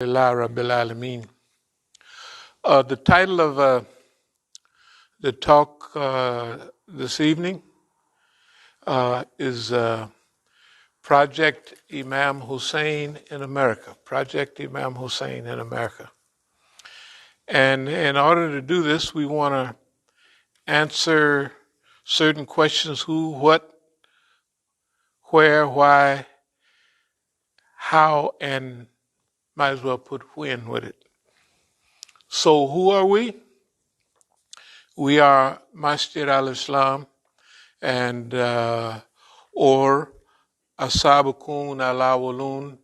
Rabbil Alameen. The title of the talk this evening is Project Imam Hossein in America. Project Imam Hossein in America. And in order to do this, we want to answer certain questions: who, what, where, why, how, and might as well put when with it. So who are we? We are Masjid al-Islam and or As-Sabiqun al-Awwalun.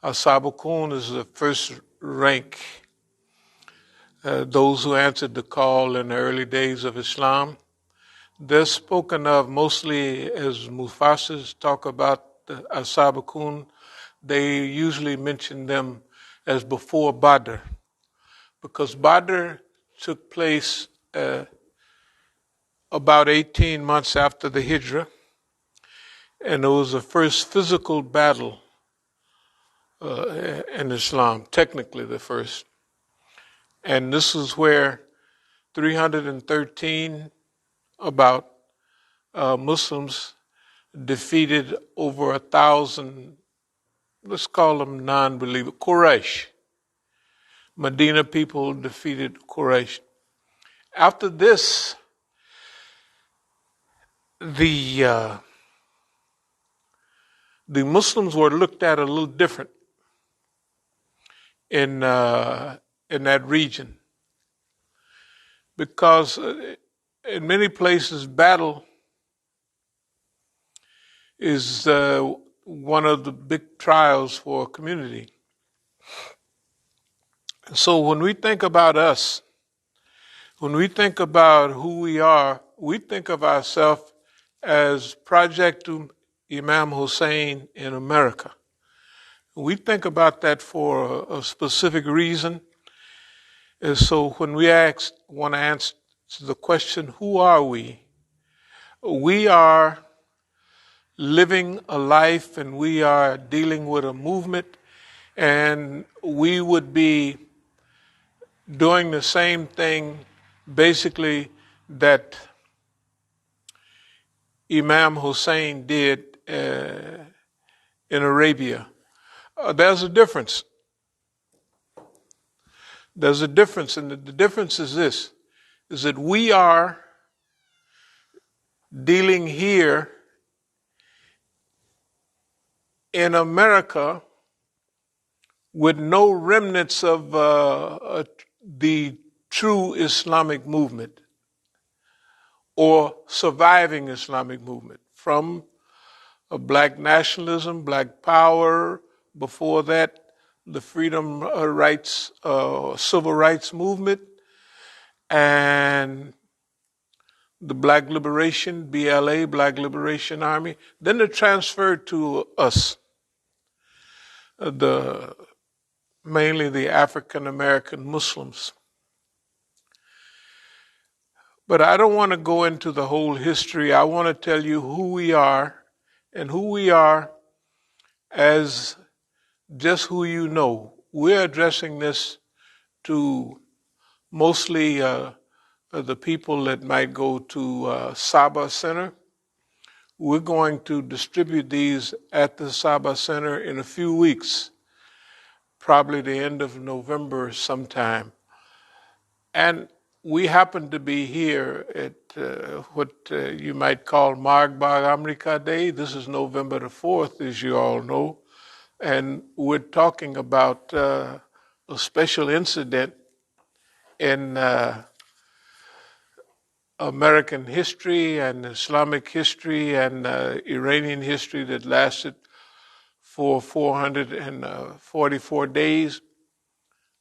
As-Sabiqun is the first rank, those who answered the call in the early days of Islam. They're spoken of mostly as Mufassirs talk about the As-Sabiqun. They usually mention them as before Badr, because Badr took place about 18 months after the Hijrah, and it was the first physical battle in Islam, technically the first. And this is where 313 about Muslims defeated over 1,000, let's call them non-believers, Quraysh. Medina people defeated Quraysh. After this, the Muslims were looked at a little different in that region, because in many places battle is one of the big trials for a community. So when we think about us, when we think about who we are, we think of ourselves as Project Imam Hossein in America. We think about that for a specific reason. And so when we want to answer the question, who are we? We are living a life and we are dealing with a movement, and we would be doing the same thing basically that Imam Hossein did in Arabia. There's a difference. There's a difference, and the difference is this, is that we are dealing here in America with no remnants of the true Islamic movement or surviving Islamic movement, from black nationalism, black power, before that, the freedom rights, civil rights movement, and the Black Liberation, BLA, Black Liberation Army. Then it transferred to us, mainly the African American Muslims. But I don't want to go into the whole history. I want to tell you who we are, and who we are as just who you know. We're addressing this to mostly the people that might go to Saba Center. We're going to distribute these at the Saba Center in a few weeks, probably the end of November sometime. And we happen to be here at what you might call Margbag Amrika Day. This is November the 4th, as you all know. And we're talking about a special incident in American history and Islamic history and Iranian history that lasted for 444 days,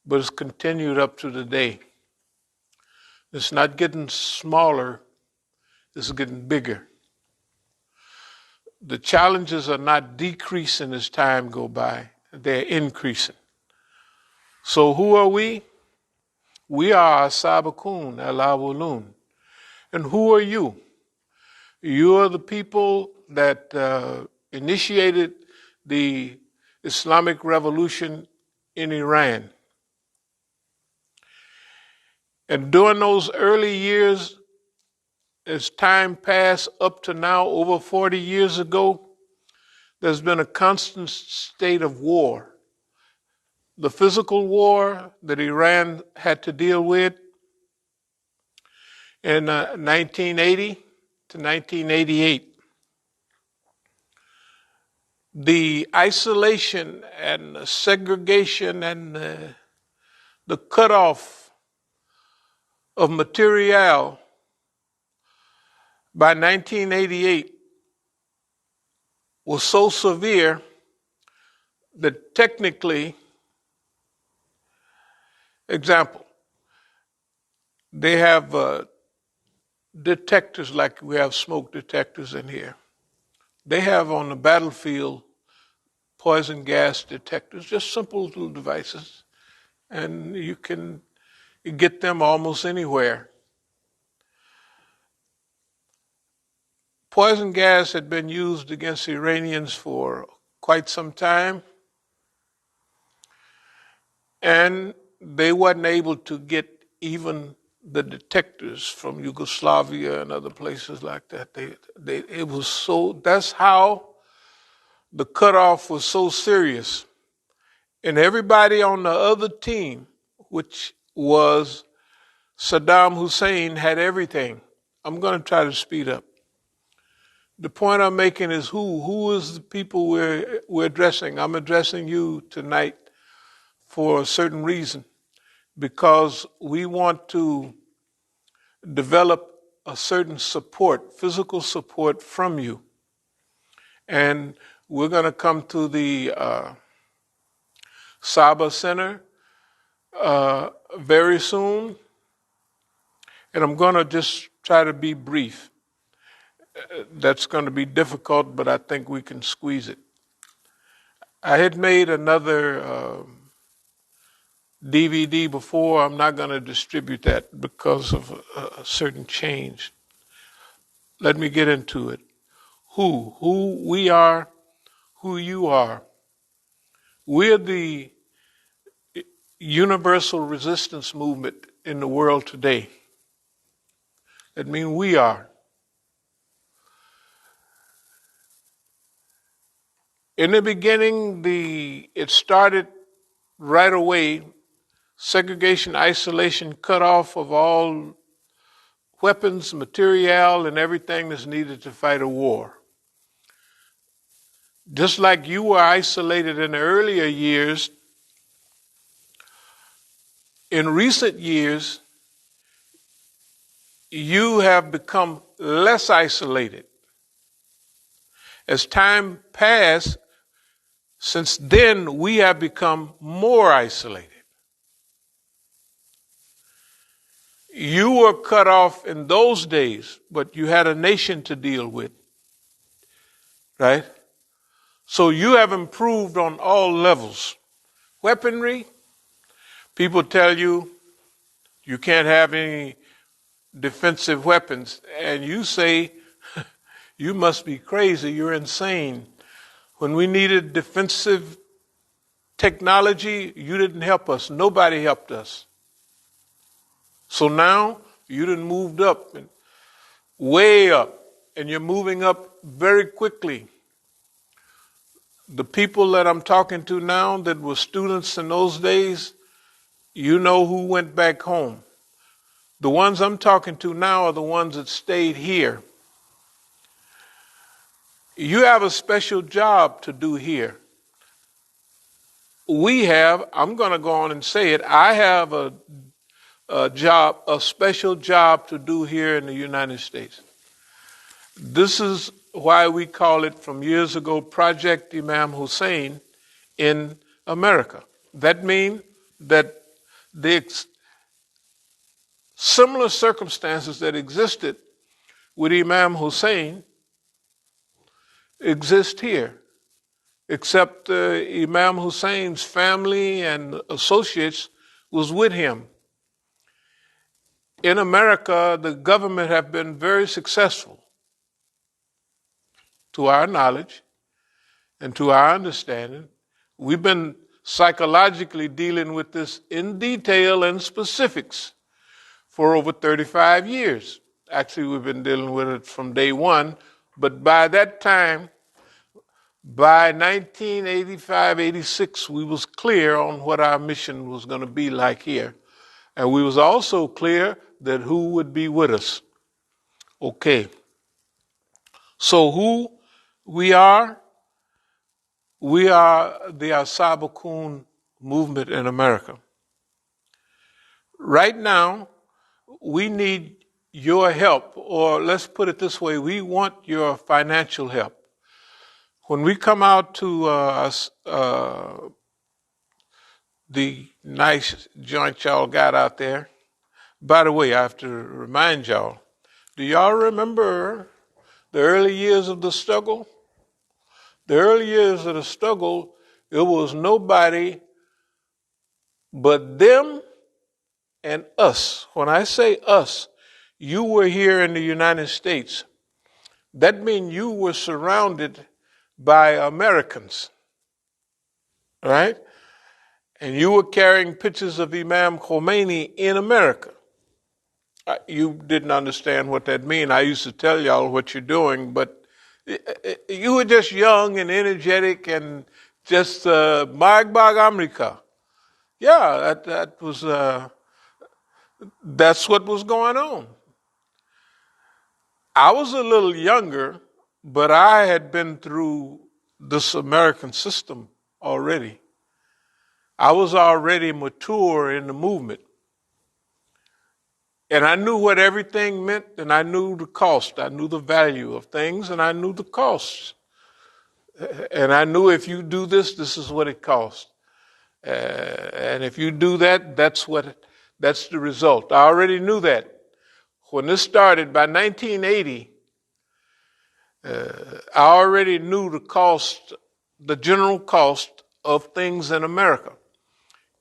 but it's continued up to today. It's not getting smaller, it's getting bigger. The challenges are not decreasing as time go by, they're increasing. So who are we? We are As-Sabiqun al-Awwalun. And who are you? You are the people that initiated the Islamic revolution in Iran. And during those early years, as time passed up to now, over 40 years ago, there's been a constant state of war. The physical war that Iran had to deal with in 1980 to 1988. The isolation and the segregation and the cutoff of material by 1988 was so severe that technically, example, they have detectors like we have smoke detectors in here. They have on the battlefield poison gas detectors, just simple little devices, and you can get them almost anywhere. Poison gas had been used against Iranians for quite some time, and they wasn't able to get even the detectors from Yugoslavia and other places like that. It was so, that's how the cutoff was so serious. And everybody on the other team, which was Saddam Hussein, had everything. I'm going to try to speed up. The point I'm making is who is the people we're addressing? I'm addressing you tonight for a certain reason, because we want to develop a certain support, physical support from you. And we're going to come to the Saba Center very soon. And I'm going to just try to be brief. That's going to be difficult, but I think we can squeeze it. I had made another DVD before. I'm not going to distribute that because of a certain change. Let me get into it. Who we are, who you are. We're the universal resistance movement in the world today. That means we are. In the beginning, it started right away, segregation, isolation, cut off of all weapons, material, and everything that's needed to fight a war. Just like you were isolated in the earlier years, in recent years, you have become less isolated. As time passed, since then, we have become more isolated. You were cut off in those days, but you had a nation to deal with, right? So you have improved on all levels. Weaponry, people tell you you can't have any defensive weapons, and you say, you must be crazy, you're insane. When we needed defensive technology, you didn't help us. Nobody helped us. So now you done moved up, and way up, and you're moving up very quickly. The people that I'm talking to now that were students in those days, you know who went back home. The ones I'm talking to now are the ones that stayed here. You have a special job to do here. I'm going to go on and say it, I have a special job to do here in the United States. This is why we call it from years ago Project Imam Hossein in America. That means that the similar circumstances that existed with Imam Hossein exist here, except Imam Hussein's family and associates was with him. In America, the government have been very successful, to our knowledge and to our understanding. We've been psychologically dealing with this in detail and specifics for over 35 years. Actually, we've been dealing with it from day one, but by that time, by 1985, 86, we was clear on what our mission was going to be like here. And we was also clear that who would be with us. Okay. So who we are the As-Sabiqun movement in America. Right now, we need your help, or let's put it this way, we want your financial help. When we come out to the nice joint y'all got out there, by the way, I have to remind y'all, do y'all remember the early years of the struggle? The early years of the struggle, it was nobody but them and us. When I say us, you were here in the United States. That means you were surrounded by Americans, right? And you were carrying pictures of Imam Khomeini in America. You didn't understand what that meant. I used to tell y'all what you're doing, but you were just young and energetic and just Magbag America. Yeah, that's what was going on. I was a little younger, but I had been through this American system already. I was already mature in the movement. And I knew what everything meant, and I knew the cost. I knew the value of things, and I knew the costs. And I knew if you do this, this is what it costs. And if you do that, that's the result. I already knew that. When this started, by 1980, I already knew the cost, the general cost of things in America.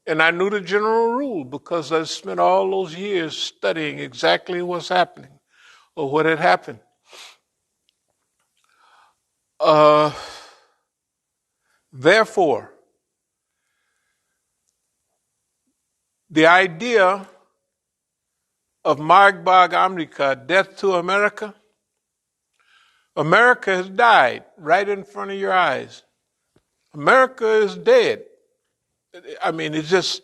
And I knew the general rule because I spent all those years studying exactly what's happening or what had happened. Therefore, the idea of Magbag America, death to America, America has died right in front of your eyes. America is dead. I mean, it's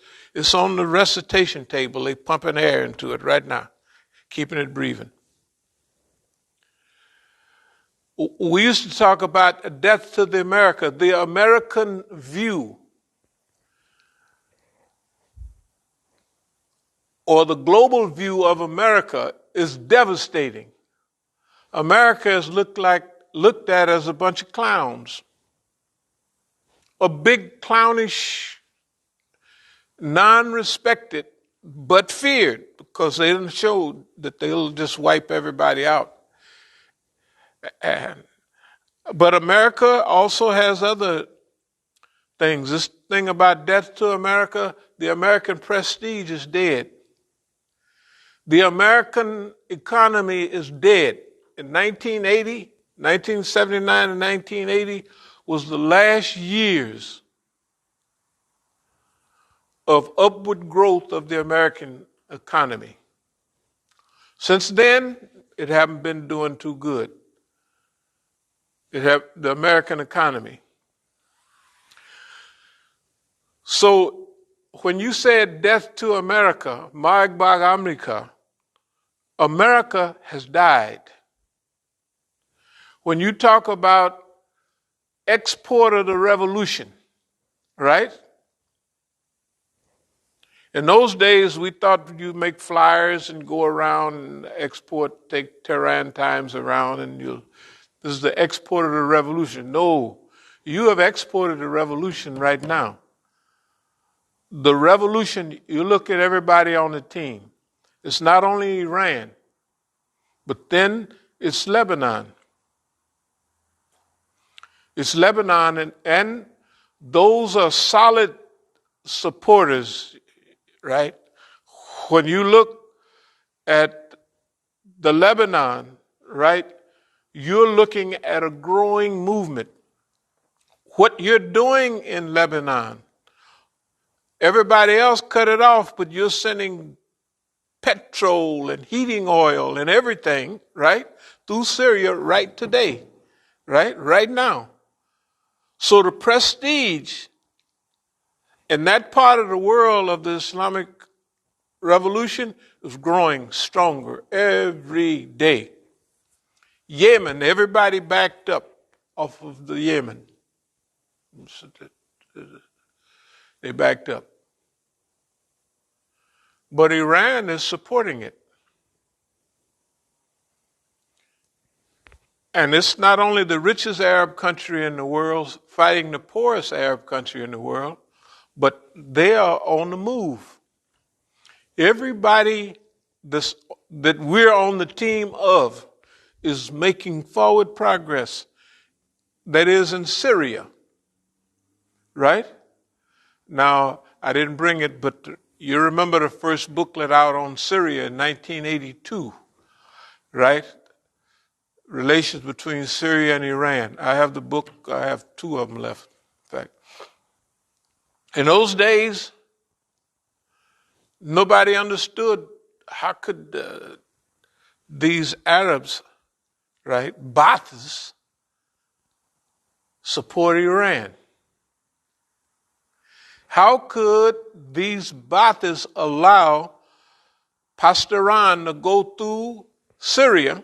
on the recitation table. They're pumping air into it right now, keeping it breathing. We used to talk about death to the American view, or the global view of America is devastating. America is looked at as a bunch of clowns, a big clownish, non-respected, but feared because they didn't show that they'll just wipe everybody out. But America also has other things. This thing about death to America, the American prestige is dead. The American economy is dead. In 1979 and 1980 was the last years of upward growth of the American economy. Since then, it haven't been doing too good. The American economy. So when you said death to America, Magbag America, America has died. When you talk about export of the revolution, right? In those days, we thought you make flyers and go around and export, take Tehran Times around, and this is the export of the revolution. No, you have exported the revolution right now. The revolution, you look at everybody on the team. It's not only Iran, but then it's Lebanon. It's Lebanon, and those are solid supporters, right? When you look at the Lebanon, right, you're looking at a growing movement. What you're doing in Lebanon, Everybody else cut it off, but you're sending petrol and heating oil and everything, right, through Syria right today, right now. So the prestige in that part of the world of the Islamic revolution is growing stronger every day. Yemen, everybody backed up off of the Yemen. They backed up. But Iran is supporting it. And it's not only the richest Arab country in the world fighting the poorest Arab country in the world, but they are on the move. Everybody that we're on the team of is making forward progress. That is in Syria, right? Now, I didn't bring it, but you remember the first booklet out on Syria in 1982, right? Relations between Syria and Iran. I have the book, I have two of them left, in fact. In those days, nobody understood how could these Arabs, right, Ba'athis, support Iran. How could these Ba'athis allow Pastoran to go through Syria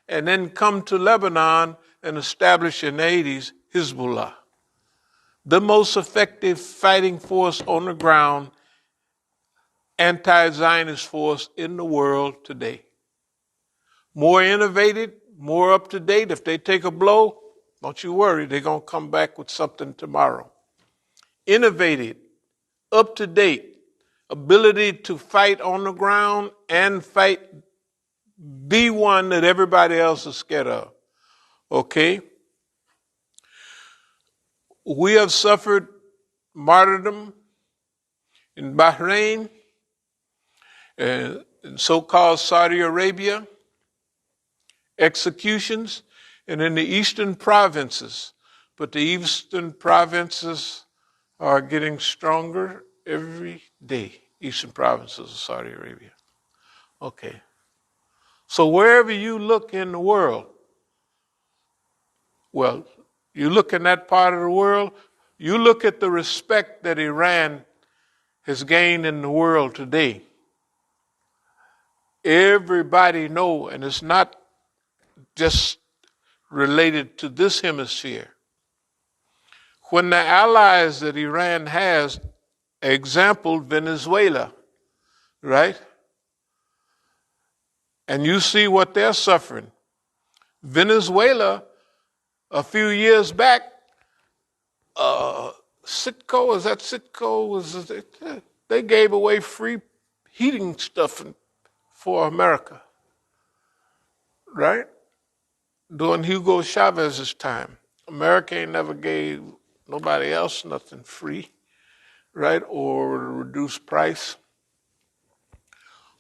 and then come to Lebanon and establish in the 80s Hezbollah, the most effective fighting force on the ground, anti-Zionist force in the world today? More innovative, more up to date. If they take a blow, don't you worry, they're going to come back with something tomorrow. Innovative, up to date, ability to fight on the ground and fight the one that everybody else is scared of. Okay? We have suffered martyrdom in Bahrain, in so-called Saudi Arabia, executions, and in the eastern provinces. But the eastern provinces are getting stronger every day. Eastern provinces of Saudi Arabia. Okay. So wherever you look in the world, well, you look in that part of the world, you look at the respect that Iran has gained in the world today. Everybody know, and it's not just related to this hemisphere. When the allies that Iran has, example, Venezuela, right? And you see what they're suffering. Venezuela, a few years back, Citgo, is that Citgo? They gave away free heating stuff for America, right? During Hugo Chavez's time. America ain't never gave nobody else nothing free, right? Or reduced price.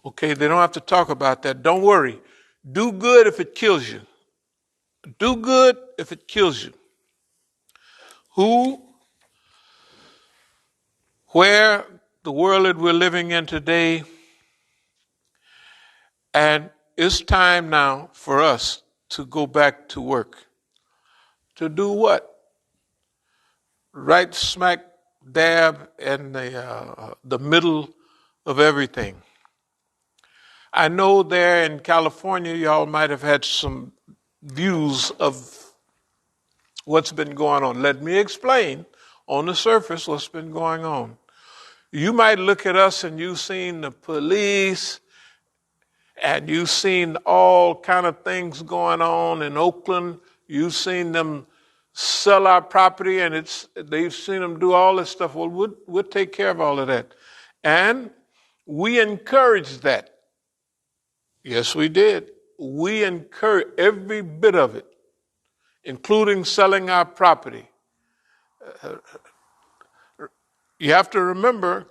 Okay, they don't have to talk about that. Don't worry. Do good if it kills you. Do good if it kills you. Where the world that we're living in today, and it's time now for us to go back to work. To do what? Right smack dab in the middle of everything. I know there in California, y'all might have had some views of what's been going on. Let me explain on the surface what's been going on. You might look at us and you've seen the police and you've seen all kind of things going on in Oakland. You've seen them sell our property and they've seen them do all this stuff. Well, we'll take care of all of that. And we encourage that. Yes, we did. We encourage every bit of it, including selling our property. You have to remember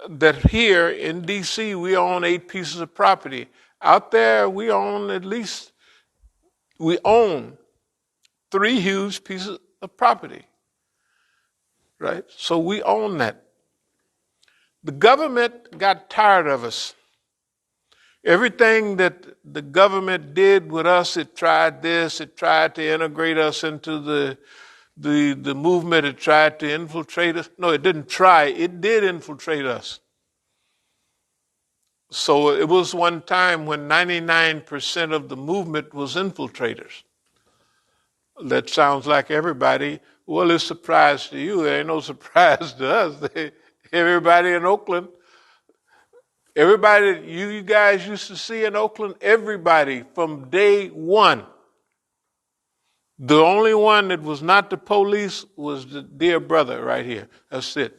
that here in D.C. we own 8 pieces of property. Out there we own 3 huge pieces of property, right? So we own that. The government got tired of us. Everything that the government did with us, it tried this, it tried to integrate us into the movement, it tried to infiltrate us. No, it didn't try, it did infiltrate us. So it was one time when 99% of the movement was infiltrators. That sounds like everybody. Well, it's a surprise to you. It ain't no surprise to us. Everybody in Oakland, everybody that you guys used to see in Oakland, everybody from day one. The only one that was not the police was the dear brother right here. That's it.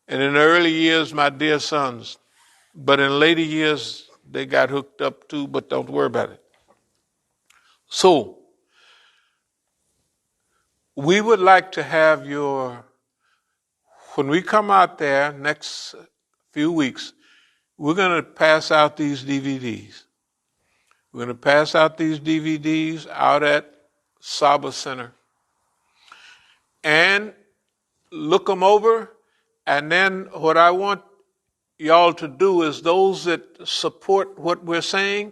And in the early years, my dear sons. But in later years, they got hooked up too, but don't worry about it. So, we would like to have when we come out there next few weeks, we're going to pass out these DVDs. We're going to pass out these DVDs out at Saba Center and look them over. And then what I want y'all to do is those that support what we're saying.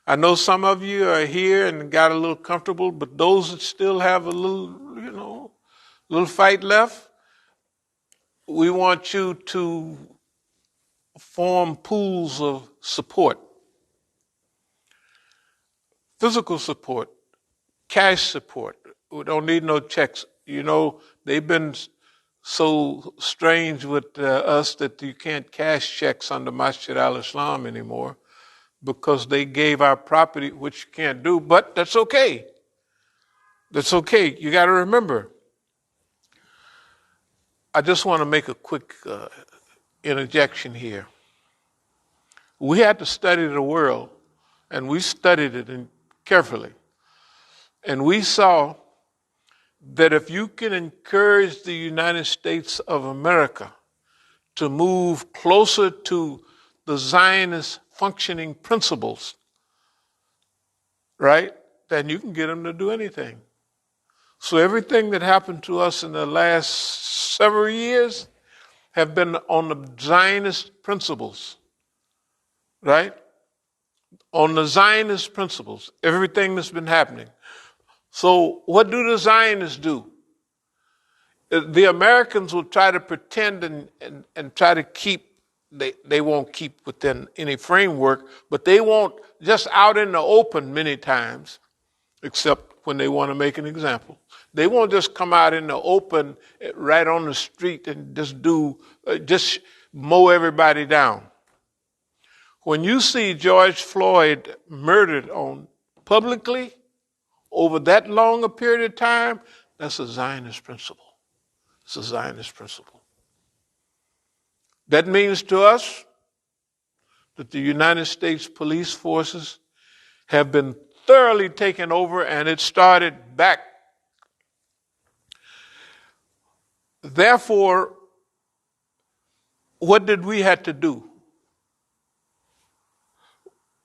I know some of you are here and got a little comfortable, but those that still have a little, little fight left, we want you to form pools of support. Physical support, cash support. We don't need no checks. They've been so strange with us that you can't cash checks under Masjid al-Islam anymore because they gave our property, which you can't do, but that's okay. That's okay. You got to remember. I just want to make a quick interjection here. We had to study the world, and we studied it carefully. And we saw that if you can encourage the United States of America to move closer to the Zionist functioning principles, right, then you can get them to do anything. So everything that happened to us in the last several years have been on the Zionist principles, right? On the Zionist principles, everything that's been happening. So what do the Zionists do? The Americans will try to pretend and try to keep, they won't keep within any framework, but they won't just out in the open many times, except when they want to make an example. They won't just come out in the open right on the street and just mow everybody down. When you see George Floyd murdered publicly over that long a period of time, that's a Zionist principle. It's a Zionist principle. That means to us that the United States police forces have been thoroughly taken over, and it started back. Therefore, what did we have to do?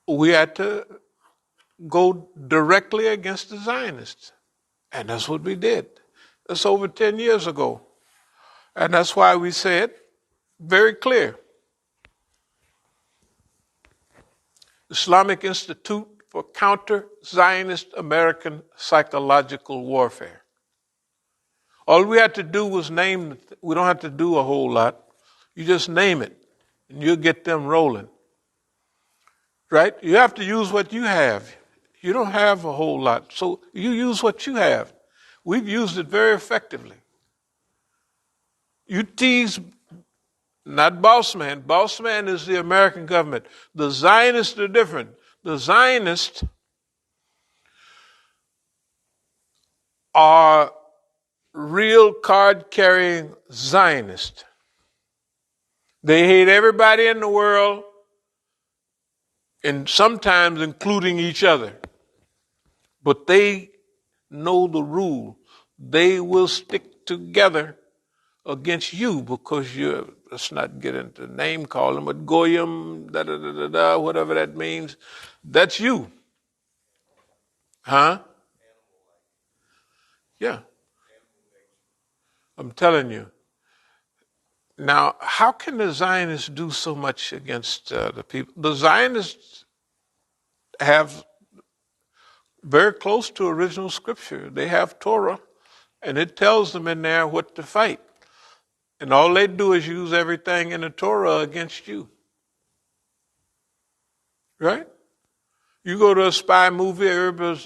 We had to go directly against the Zionists. And that's what we did. That's over 10 years ago. And that's why we said very clear. Islamic Institute for Counter-Zionist American Psychological Warfare. All we had to do was name, we don't have to do a whole lot. You just name it, and you'll get them rolling. Right? You have to use what you have. You don't have a whole lot, so you use what you have. We've used it very effectively. You tease, not boss man. Boss man is the American government. The Zionists are different. The Zionists are real card-carrying Zionists. They hate everybody in the world, and sometimes including each other. But they know the rule. They will stick together against you because let's not get into name calling, but Goyim, whatever that means, that's you. Huh? Yeah. I'm telling you. Now, how can the Zionists do so much against the people? The Zionists have very close to original scripture. They have Torah, and it tells them in there what to fight. And all they do is use everything in the Torah against you. Right? You go to a spy movie,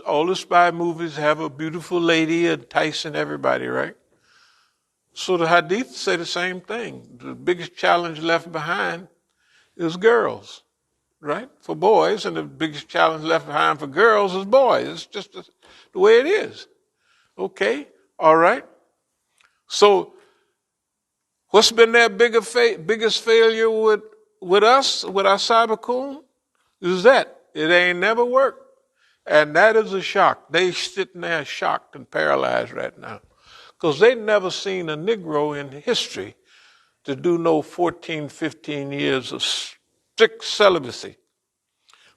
all the spy movies have a beautiful lady enticing everybody, right? So the Hadith say the same thing. The biggest challenge left behind is girls, right? For boys, and the biggest challenge left behind for girls is boys. It's just the way it is. Okay, all right. So what's been their biggest failure with us, with our As-Sabiqun, is that it ain't never worked. And that is a shock. They sitting there shocked and paralyzed right now. Because they never seen a Negro in history to do no 14, 15 years of strict celibacy.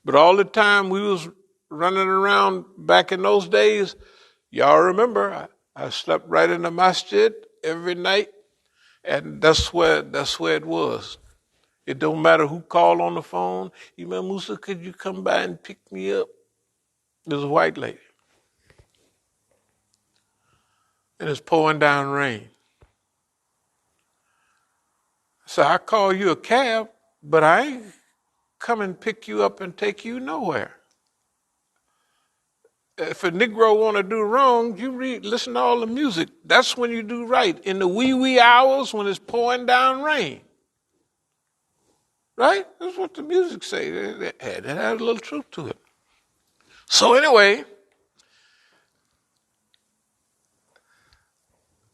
But all the time we was running around back in those days, y'all remember, I slept right in the Masjid every night, and that's where it was. It don't matter who called on the phone. Imam Musa, could you come by and pick me up? There's a white lady. And it's pouring down rain. So I call you a cab, but I ain't come and pick you up and take you nowhere. If a Negro want to do wrong, you listen to all the music. That's when you do right. In the wee hours when it's pouring down rain. Right? That's what the music say. It had a little truth to it. So anyway,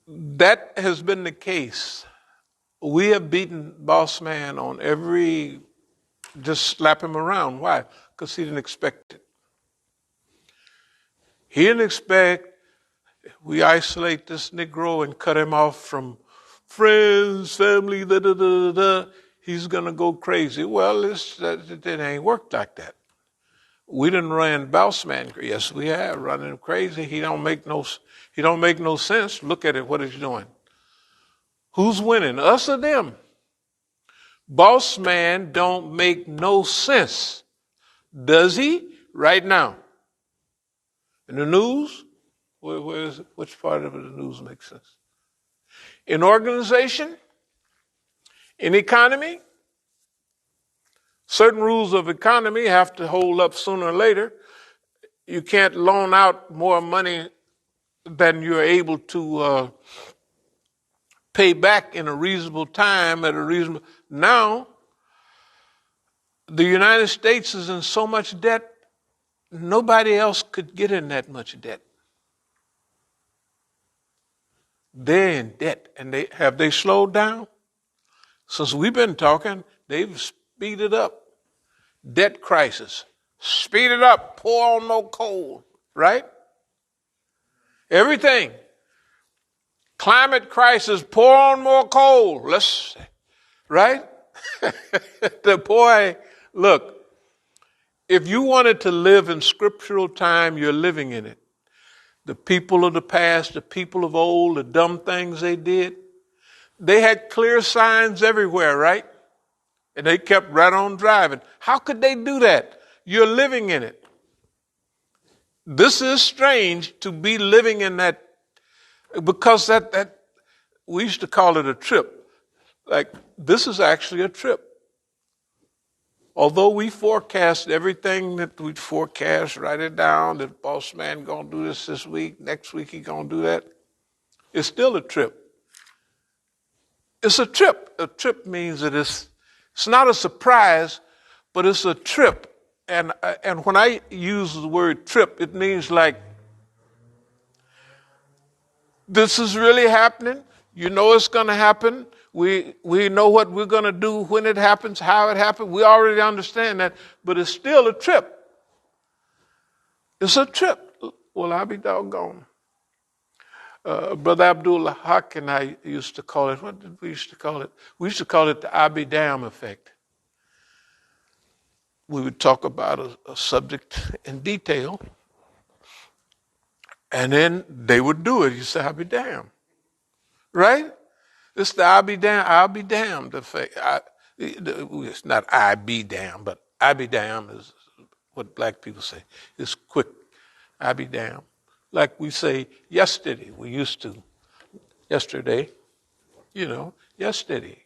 that has been the case. We have beaten Boss Man on every, just slap him around. Why? Because he didn't expect it. He didn't expect we isolate this Negro and cut him off from friends, family, he's going to go crazy. Well, it ain't worked like that. We didn't run Boss Man. Yes, we have run him crazy. He don't make no sense. Look at it, what he's doing. Who's winning, us or them? Boss Man don't make no sense. Does he? Right now. In the news? Where is it? Which part of the news makes sense? In organization? In economy? Certain rules of economy have to hold up sooner or later. You can't loan out more money than you're able to pay back in a reasonable time Now, the United States is in so much debt, nobody else could get in that much debt. They're in debt. And have they slowed down? Since we've been talking, they've speeded up. Debt crisis. Speed it up. Pour on no coal. Right? Everything. Climate crisis. Pour on more coal. Right? The boy, look, if you wanted to live in scriptural time, you're living in it. The people of the past, the people of old, the dumb things they did, they had clear signs everywhere, right? And they kept right on driving. How could they do that? You're living in it. This is strange to be living in that, because that we used to call it a trip. Like, this is actually a trip. Although we forecast everything that we forecast, write it down, that Boss Man gonna do this week, next week he gonna do that, it's still a trip. It's a trip. A trip means that it's not a surprise, but it's a trip. And when I use the word trip, it means like, this is really happening. You know it's going to happen. We know what we're going to do when it happens, how it happens. We already understand that, but it's still a trip. It's a trip. Well, I'll be doggone. Brother Abdul Haq and I used to call it, what did we used to call it? We used to call it the Abidam effect. We would talk about a subject in detail, and then they would do it. You say, I'll be damned. Right? It's the I'll be damned. It's not I be damned, but I be damned is what black people say. It's quick. I be damned. Like we say yesterday, we used to. Yesterday, yesterday.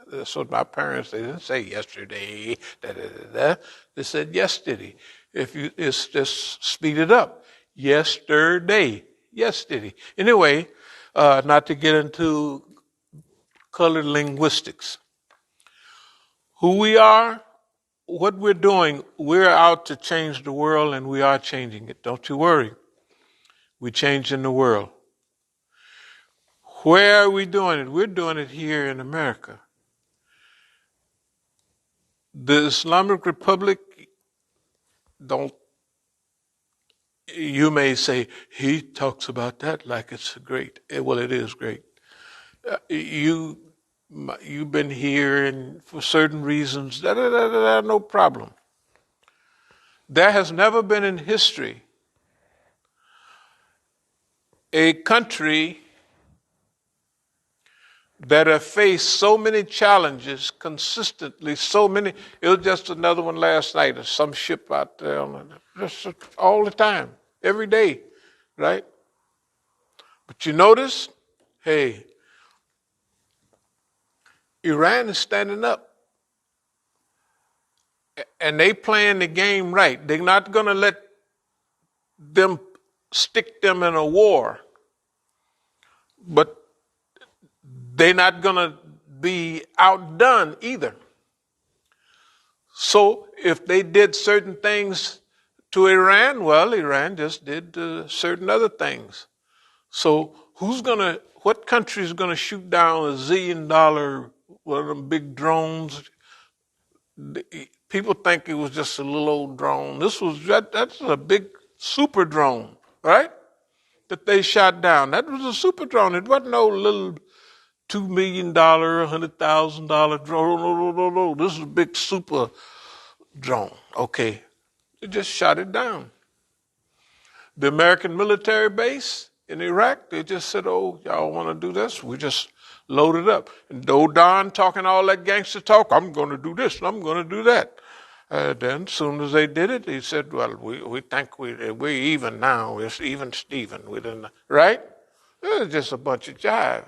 That's what my parents, they didn't say yesterday, da, da, da, da. They said yesterday. It's just speed it up. Yesterday. Anyway, not to get into colored linguistics. Who we are, what we're doing, we're out to change the world, and we are changing it. Don't you worry. We're changing the world. Where are we doing it? We're doing it here in America. The Islamic Republic, you may say, he talks about that like it's great. Well, it is great. You've been here and for certain reasons, no problem. There has never been in history a country that have faced so many challenges consistently, it was just another one last night, or some ship out there, just all the time, every day, right? But you notice, hey, Iran is standing up, and they playing the game right. They're not going to let them stick them in a war, but they're not going to be outdone either. So if they did certain things to Iran, well, Iran just did certain other things. So what country is going to shoot down $1 zillion, one of them big drones? People think it was just a little old drone. That's a big super drone, right? That they shot down. That was a super drone. It wasn't no little $2 million, $100,000 drone. No. This is a big super drone. Okay. They just shot it down. The American military base in Iraq, they just said, oh, y'all want to do this? We just loaded up. And Don talking all that gangster talk, I'm going to do this and I'm going to do that. Then as soon as they did it, he said, well, we think we're even now. It's even Steven. We didn't, right? It was just a bunch of jive.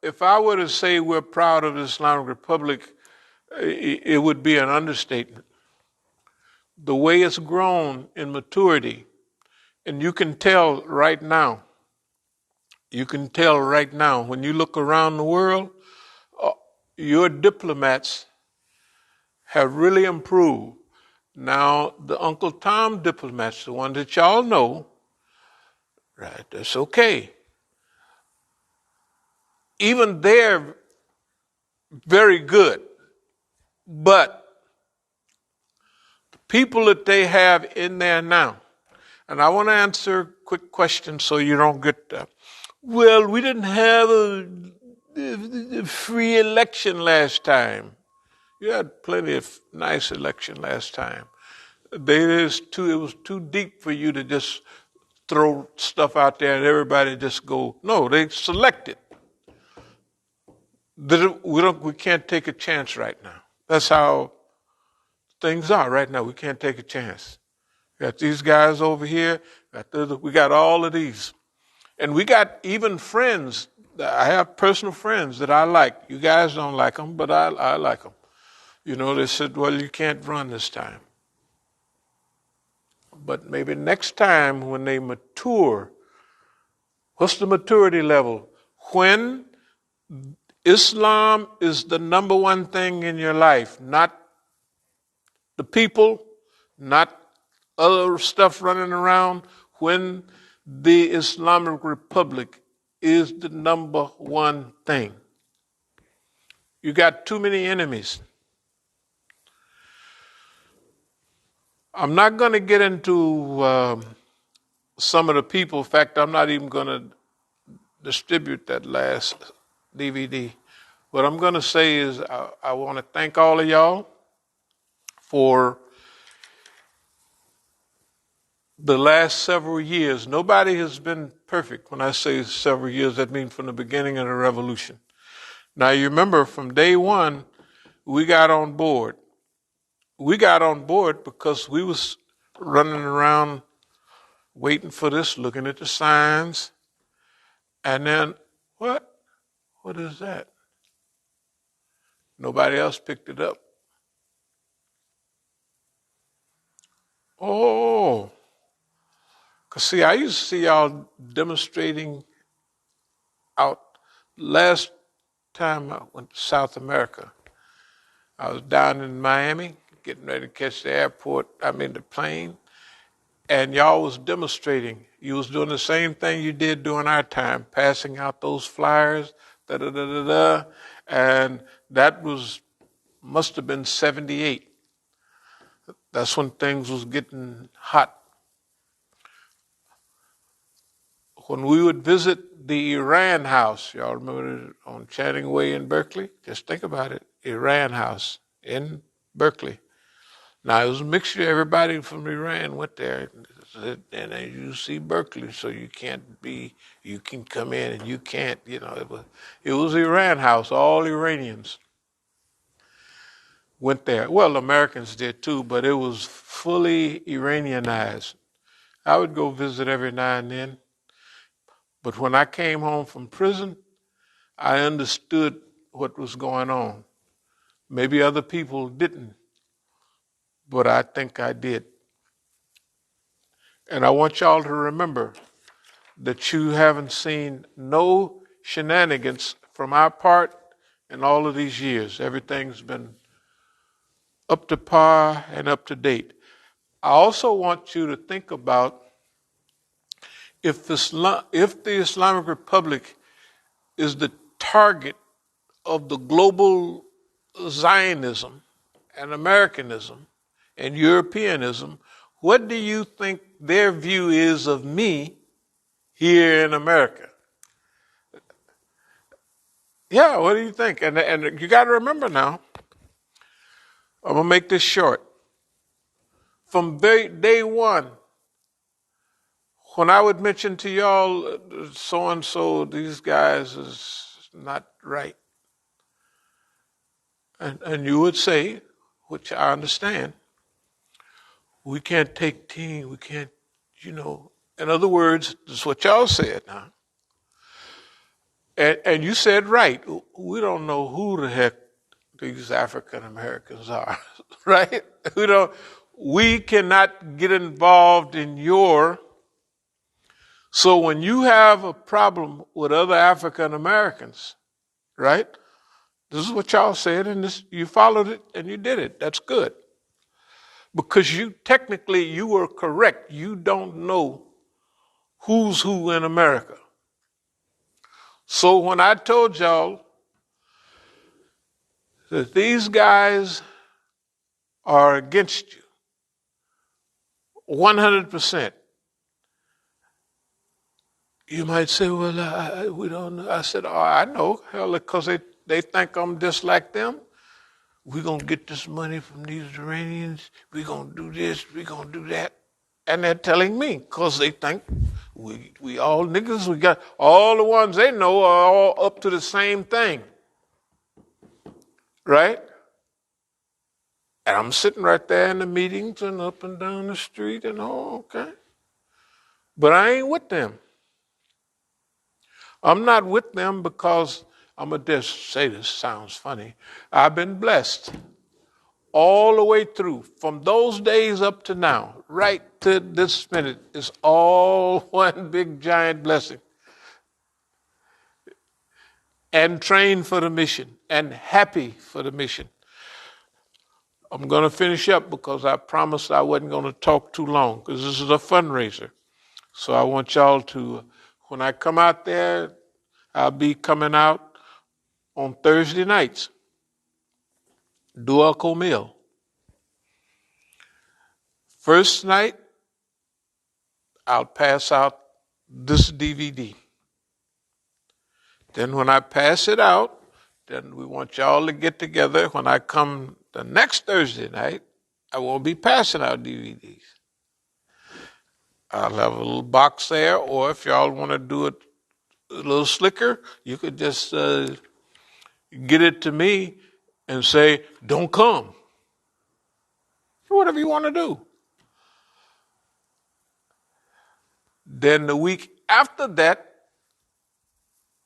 If I were to say we're proud of the Islamic Republic, it would be an understatement. The way it's grown in maturity, and you can tell right now, when you look around the world, your diplomats have really improved. Now, the Uncle Tom diplomats, the ones that y'all know, right, that's okay. Even they're very good, but the people that they have in there now, and I want to answer a quick question so you don't get well, we didn't have a free election last time. You had plenty of nice election last time. It was too deep for you to just throw stuff out there and everybody just go. No, they selected. We can't take a chance right now. That's how things are right now. We can't take a chance. We got these guys over here. We got all of these. And we got even friends. I have personal friends that I like. You guys don't like them, but I like them. They said, well, you can't run this time. But maybe next time when they mature, what's the maturity level? When Islam is the number one thing in your life, not the people, not other stuff running around. When the Islamic Republic is the number one thing. You got too many enemies. I'm not going to get into some of the people. In fact, I'm not even going to distribute that last DVD. What I'm going to say is I want to thank all of y'all for the last several years. Nobody has been perfect. When I say several years, that means from the beginning of the revolution. Now, you remember from day one, we got on board. We got on board because we was running around waiting for this, looking at the signs. And then, what? What is that? Nobody else picked it up. Oh, because see, I used to see y'all demonstrating out. Last time I went to South America, I was down in Miami, getting ready to catch the plane, and y'all was demonstrating. You was doing the same thing you did during our time, passing out those flyers, da-da-da-da-da, and that must have been 78. That's when things was getting hot. When we would visit the Iran House, y'all remember it on Channing Way in Berkeley? Just think about it, Iran House in Berkeley. Now, it was a mixture. Everybody from Iran went there. And you see Berkeley, so you can come in and you can't, it was Iran House. All Iranians went there. Well, Americans did too, but it was fully Iranianized. I would go visit every now and then. But when I came home from prison, I understood what was going on. Maybe other people didn't, but I think I did. And I want y'all to remember that you haven't seen no shenanigans from our part in all of these years. Everything's been up to par and up to date. I also want you to think about if the Islamic Republic is the target of the global Zionism and Americanism and Europeanism, what do you think their view is of me here in America? Yeah, what do you think? And you got to remember now, I'm going to make this short. From day one, when I would mention to y'all, so-and-so, these guys is not right. And you would say, which I understand, we can't take team, we can't, in other words, this is what y'all said now. And you said right, we don't know who the heck these African Americans are, right? We cannot get involved in so when you have a problem with other African Americans, right? This is what y'all said, and you followed it and you did it. That's good. Because technically you were correct. You don't know who's who in America. So when I told y'all that these guys are against you, 100%, you might say, well, we don't know. I said, oh, I know, hell, because they think I'm just like them. We're going to get this money from these Iranians. We're going to do this. We're going to do that. And they're telling me because they think we all niggas, we got all the ones they know are all up to the same thing. Right? And I'm sitting right there in the meetings and up and down the street and okay. But I ain't with them. I'm not with them because I'm going to just say this sounds funny. I've been blessed all the way through from those days up to now, right to this minute. It's all one big giant blessing. And trained for the mission and happy for the mission. I'm going to finish up because I promised I wasn't going to talk too long because this is a fundraiser. So I want y'all to, when I come out there, I'll be coming out on Thursday nights. Dua Komil. First night, I'll pass out this DVD. Then when I pass it out, then we want y'all to get together. When I come the next Thursday night, I won't be passing out DVDs. I'll have a little box there, or if y'all want to do it a little slicker, you could just get it to me and say, don't come. Whatever you want to do. Then the week after that,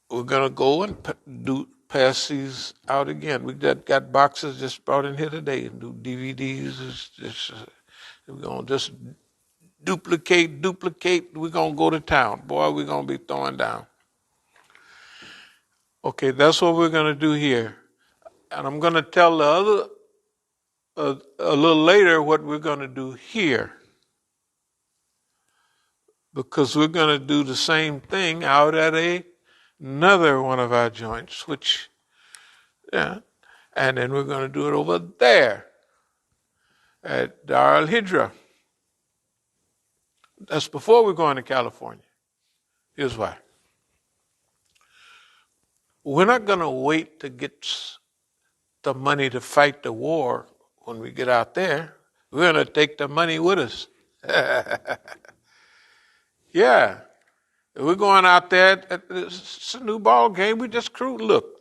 we're going to go and pass these out again. We got boxes just brought in here today and do DVDs. We're going to just duplicate. We're going to go to town. Boy, we're going to be throwing down. Okay, that's what we're going to do here. And I'm going to tell the other a little later what we're going to do here. Because we're going to do the same thing out at another one of our joints, which, yeah, and then we're going to do it over there at Dar al-Hijra. That's before we're going to California. Here's why. We're not going to wait to get the money to fight the war when we get out there. We're going to take the money with us. Yeah. We're going out there. It's a new ball game. We just cruise. Look,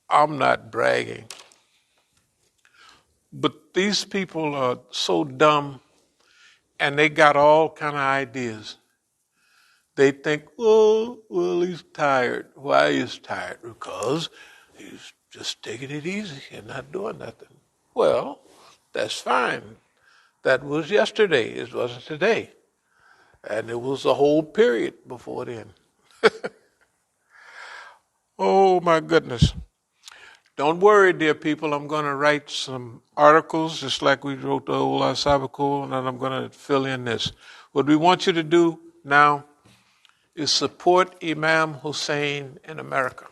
I'm not bragging. But these people are so dumb, and they got all kind of ideas. They think, well, he's tired. Why he's tired? Because he's just taking it easy and not doing nothing. Well, that's fine. That was yesterday. It wasn't today. And it was a whole period before then. Oh, my goodness. Don't worry, dear people. I'm going to write some articles, just like we wrote the old As-Sabiqun, and I'm going to fill in this. What we want you to do now is support Imam Hossein in America.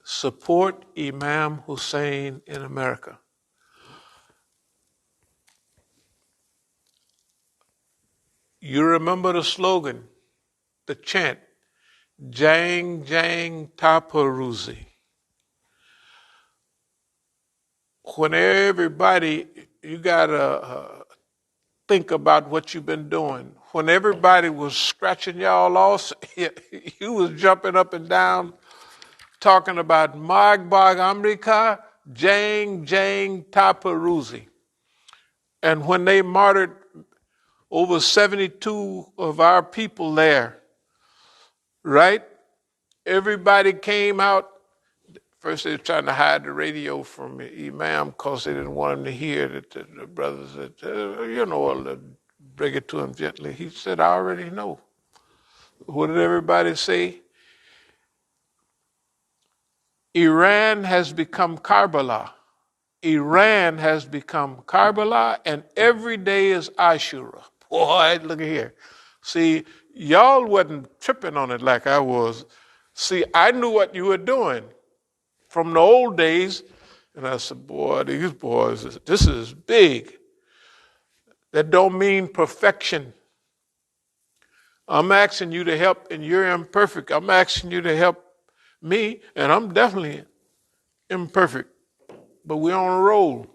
Support Imam Hossein in America. You remember the slogan, the chant, Jang Jang Taparuzi. When everybody, you got to think about what you've been doing. When everybody was scratching y'all off, you was jumping up and down talking about Magbag America, Jang Jang Taparuzi. And when they martyred over 72 of our people there, right? Everybody came out. First they were trying to hide the radio from Imam because they didn't want him to hear that the brothers said, bring it to him gently. He said, I already know. What did everybody say? Iran has become Karbala. Iran has become Karbala, and every day is Ashura. Boy, look at here. See, y'all wasn't tripping on it like I was. See, I knew what you were doing from the old days, and I said, boy, these boys, this is big. That don't mean perfection. I'm asking you to help, and you're imperfect. I'm asking you to help me, and I'm definitely imperfect. But we're on a roll.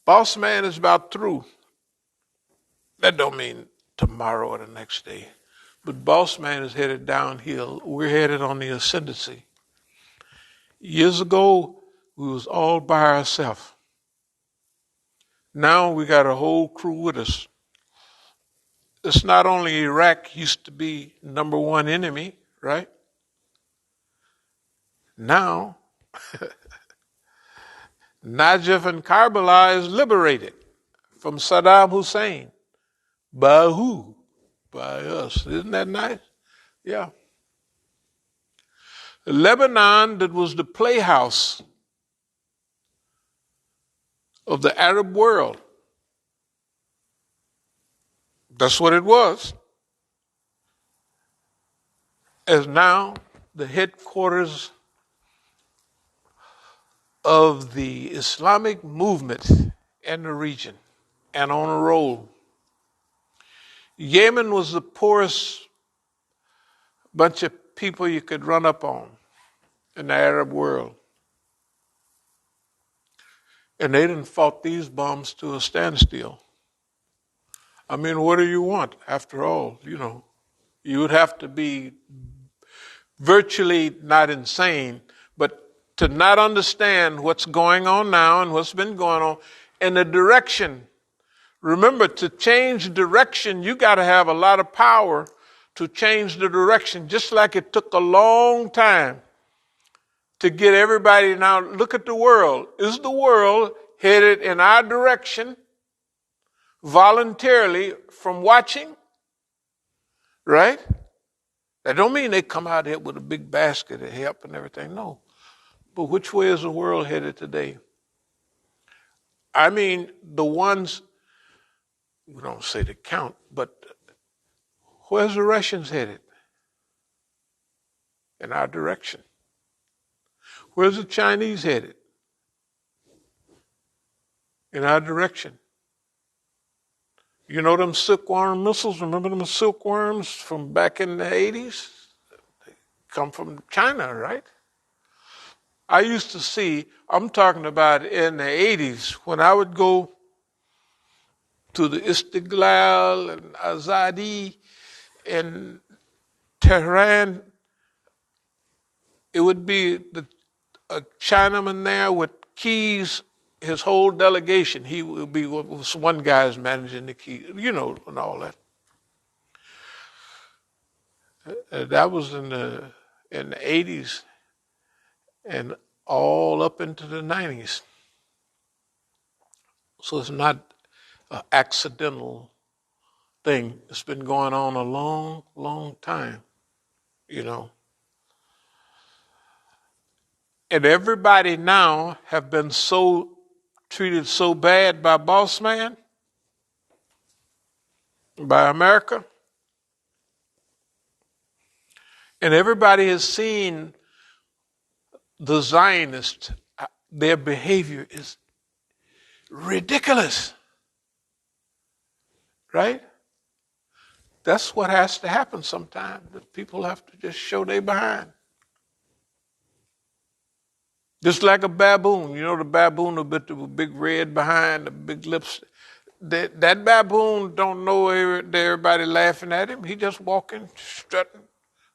Boss man is about through. That don't mean tomorrow or the next day. But boss man is headed downhill. We're headed on the ascendancy. Years ago, we was all by ourselves. Now we got a whole crew with us. It's not only Iraq used to be number one enemy, right? Now, Najaf and Karbala is liberated from Saddam Hussein. By who? By us. Isn't that nice? Yeah. Lebanon, that was the playhouse of the Arab world. That's what it was. Is now the headquarters of the Islamic movement in the region and on a roll. Yemen was the poorest bunch of people you could run up on in the Arab world. And they done fought these bombs to a standstill. I mean, what do you want? After all, you would have to be virtually not insane, but to not understand what's going on now and what's been going on and the direction. Remember, to change direction, you got to have a lot of power to change the direction, just like it took a long time to get everybody. Now, look at the world. Is the world headed in our direction voluntarily from watching? Right? That don't mean they come out here with a big basket of help and everything. No. But which way is the world headed today? I mean, the ones, we don't say to count, but where's the Russians headed? In our direction. Where's the Chinese headed? In our direction. You know them silkworm missiles? Remember them silkworms from back in the 80s? They come from China, right? I used to see, I'm talking about in the 80s, when I would go to the Istiglal and Azadi in Tehran, it would be a Chinaman there with keys, his whole delegation. He would be, was one guy's managing the key, and all that. That was in the 80s and all up into the 90s. So it's not an accidental thing. It's been going on a long, long time, And everybody now have been treated so bad by boss man, by America. And everybody has seen the Zionists, their behavior is ridiculous. Right? That's what has to happen sometimes. That people have to just show they behind. Just like a baboon. You know the baboon with the big red behind, the big lips. That baboon don't know everybody laughing at him. He just walking, strutting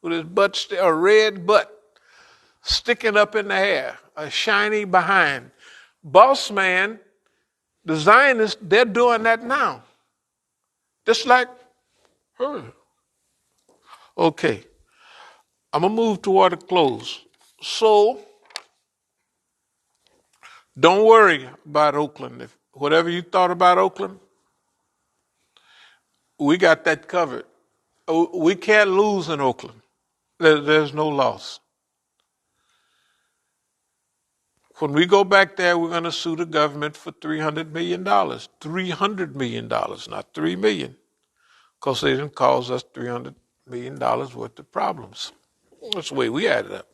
with his butt, a red butt sticking up in the air, a shiny behind. Boss man, the Zionists, they're doing that now. Just like her. Okay, I'm going to move toward a close. So, don't worry about Oakland. Whatever you thought about Oakland, we got that covered. We can't lose in Oakland. There's no loss. When we go back there, we're going to sue the government for $300 million. $300 million, not $3 million. Because they didn't cause us $300 million worth of problems. That's the way we added up.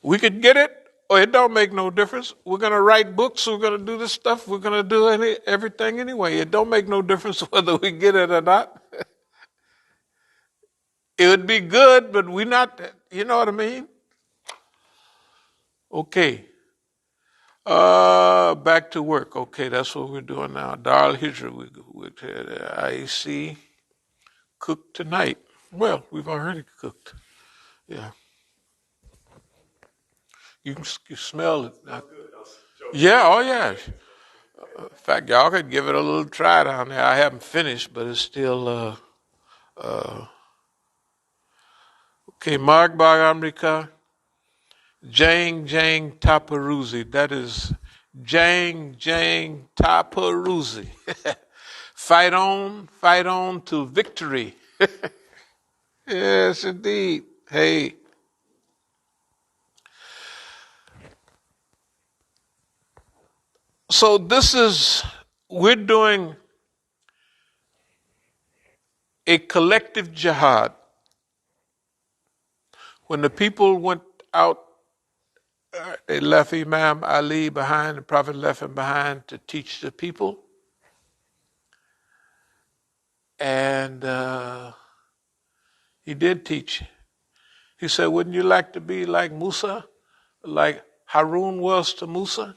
We could get it, or it don't make no difference. We're going to write books. We're going to do this stuff. We're going to do everything anyway. It don't make no difference whether we get it or not. It would be good, but we're not, you know what I mean? Okay. Back to work. Okay, that's what we're doing now. Darl Hijra, we IEC cooked tonight. Well, we've already cooked. Yeah. You smell it. Yeah, oh yeah. In fact, y'all could give it a little try down there. I haven't finished, but it's still, okay, Margbag America, Jang Jang Taparuzi. That is Jang Jang Taparuzi. Fight on to victory. Yes, indeed. Hey. So we're doing a collective jihad. When the people went out, they left Imam Ali behind, the Prophet left him behind to teach the people. And he did teach. He said, wouldn't you like to be like Musa, like Harun was to Musa?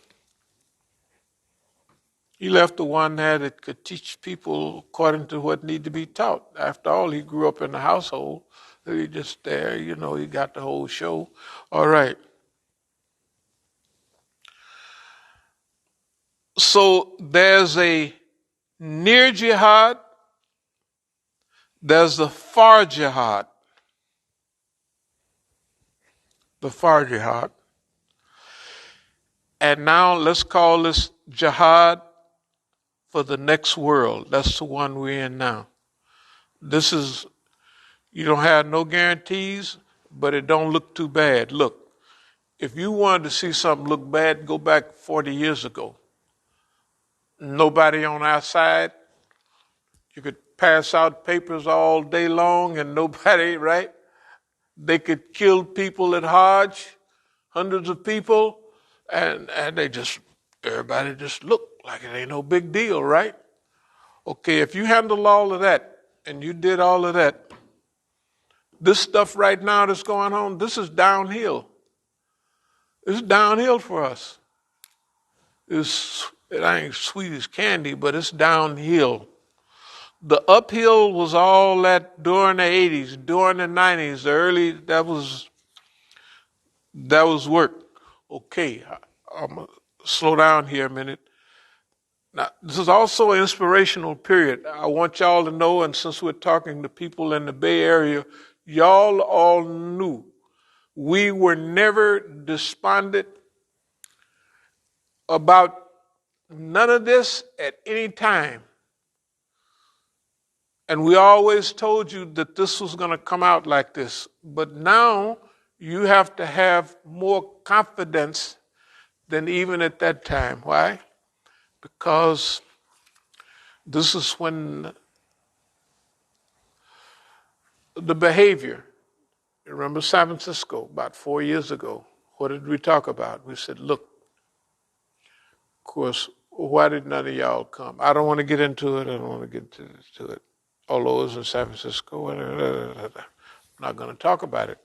He left the one that could teach people according to what need to be taught. After all, he grew up in the household. He just there, he got the whole show. All right. So there's a near jihad, there's the far jihad. The far jihad. And now let's call this jihad for the next world. That's the one we're in now. This is, you don't have no guarantees, but it don't look too bad. Look, if you wanted to see something look bad, go back 40 years ago. Nobody on our side. You could pass out papers all day long and nobody, right? They could kill people at Hajj, hundreds of people, and everybody just looked like it ain't no big deal, right? Okay, if you handle all of that and you did all of that, this stuff right now that's going on, this is downhill. It's downhill for us. It ain't sweet as candy, but it's downhill. The uphill was all that during the 80s, during the 90s, the early, that was work. Okay, I'm going to slow down here a minute. Now, this is also an inspirational period. I want y'all to know, and since we're talking to people in the Bay Area, y'all all knew we were never despondent about none of this at any time. And we always told you that this was going to come out like this. But now you have to have more confidence than even at that time. Why? Because this is when the behavior. Remember San Francisco about 4 years ago? What did we talk about? We said, look, of course, why did none of y'all come? I don't want to get into it. I don't want to get into it. Although it was in San Francisco, I'm not going to talk about it.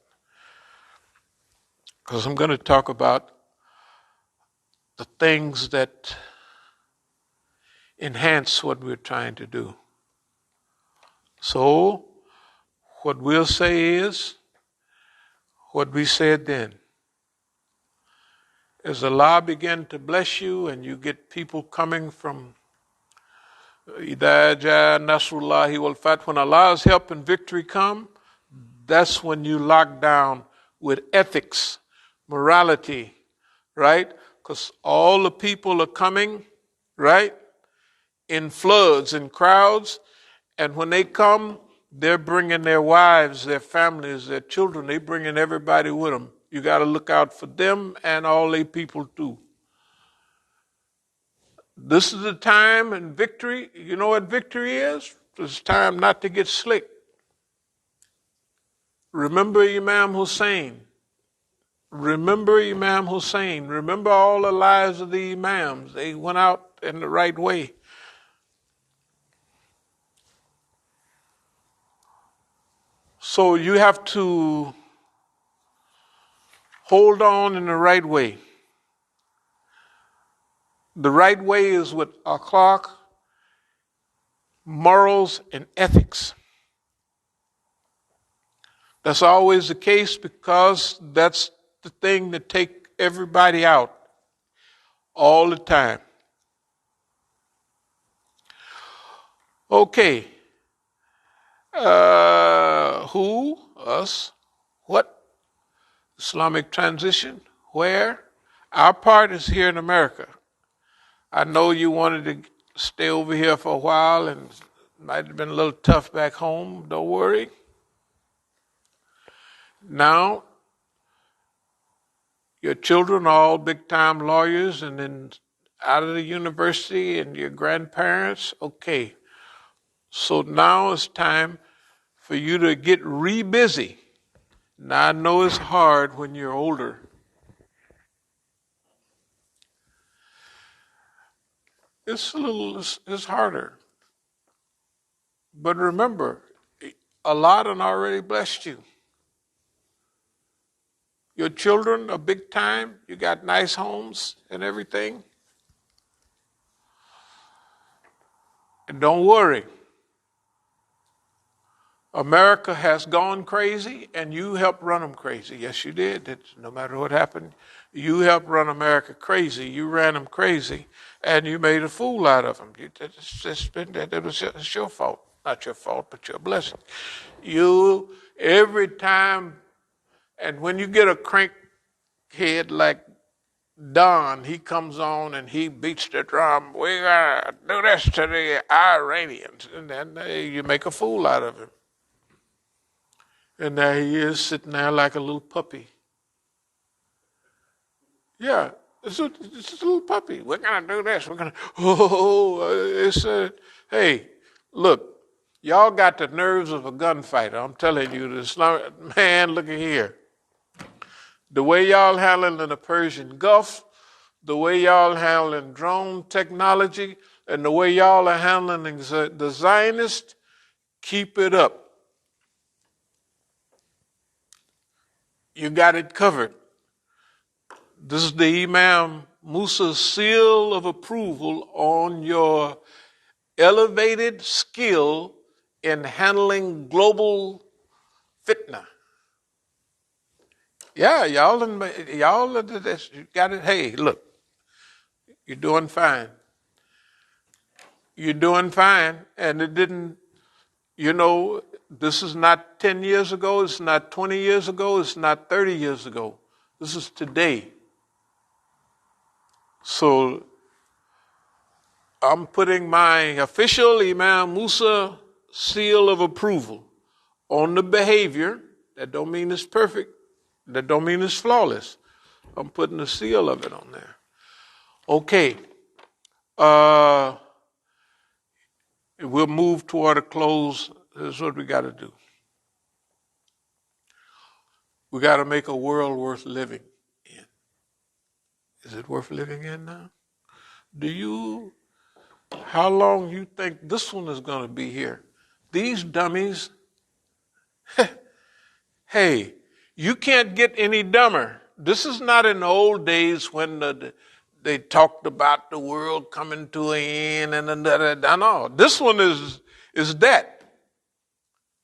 Because I'm going to talk about the things that enhance what we're trying to do. So, what we'll say is what we said then. As Allah begin to bless you and you get people coming from Idha ja Nasrullahi wal Fath, when Allah's help and victory come, that's when you lock down with ethics, morality, right? Because all the people are coming, right? In floods and crowds, and when they come, they're bringing their wives, their families, their children. They're bringing everybody with them. You got to look out for them and all they people too. This is the time in victory. You know what victory is? It's time not to get slick. Remember Imam Hossein. Remember Imam Hossein. Remember all the lives of the Imams. They went out in the right way. So you have to hold on in the right way. The right way is with akhlaq, morals, and ethics. That's always the case because that's the thing that take everybody out all the time. Okay. Who? Us. What? Islamic transition. Where? Our part is here in America. I know you wanted to stay over here for a while and it might have been a little tough back home. Don't worry. Now, your children are all big-time lawyers and then out of the university and your grandparents. Okay. So now it's time for you to get busy. Now I know it's hard when you're older. It's harder. But remember, Allah done already blessed you. Your children are big time. You got nice homes and everything. And don't worry. America has gone crazy, and you helped run them crazy. Yes, you did. No matter what happened, you helped run America crazy. You ran them crazy, and you made a fool out of them. It's your fault. Not your fault, but your blessing. You, every time, and when you get a crankhead like Don, he comes on and he beats the drum. We gotta do this to the Iranians, and then you make a fool out of him. And there he is sitting there like a little puppy. Yeah, it's a little puppy. We're going to do this. We're going to, hey, look, y'all got the nerves of a gunfighter. I'm telling you, man, look at here. The way y'all handling the Persian Gulf, the way y'all handling drone technology, and the way y'all are handling the Zionists, keep it up. You got it covered. This is the Imam Musa's seal of approval on your elevated skill in handling global fitna. Yeah, y'all you got it. Hey, look, you're doing fine. You're doing fine, and it didn't. This is not 10 years ago. It's not 20 years ago. It's not 30 years ago. This is today. So I'm putting my official Imam Musa seal of approval on the behavior. That don't mean it's perfect. That don't mean it's flawless. I'm putting the seal of it on there. Okay. We'll move toward a close. This is what we got to do. We got to make a world worth living in. Is it worth living in now? How long you think this one is going to be here? These dummies, hey, you can't get any dumber. This is not in the old days when they talked about the world coming to an end and no. This one is that.